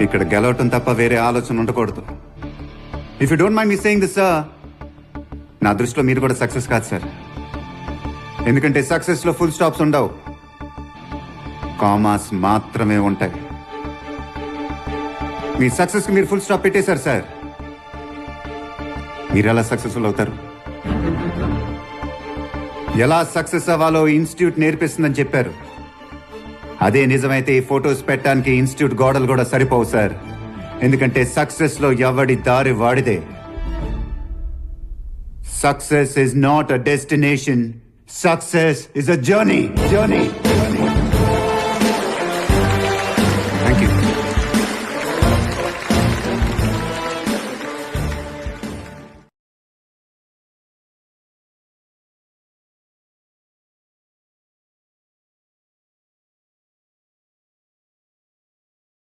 ఇక్కడ గెలవటం తప్ప వేరే ఆలోచన ఉండకూడదు. If you don't mind me saying this sir, నా దృష్టిలో మీరు కూడా సక్సెస్ కాదు సార్. ఎందుకంటే సక్సెస్ లో ఫుల్ స్టాప్స్ ఉండవు, కామాస్ మాత్రమే ఉంటాయి. మీ సక్సెస్ కి మీరు ఫుల్ స్టాప్ పెట్టేశారు సార్. మీరు ఎలా సక్సెస్ఫుల్ అవుతారు? ఎలా సక్సెస్ అవ్వాలో ఇన్స్టిట్యూట్ నేర్పిస్తుందని చెప్పారు. అదే నిజమైతే ఈ ఫొటోస్ పెట్టడానికి ఇన్స్టిట్యూట్ గోడలు కూడా సరిపోవు సార్. ఎందుకంటే సక్సెస్ లో ఎవడి దారి వాడిదే. Success is not a destination, success is a journey.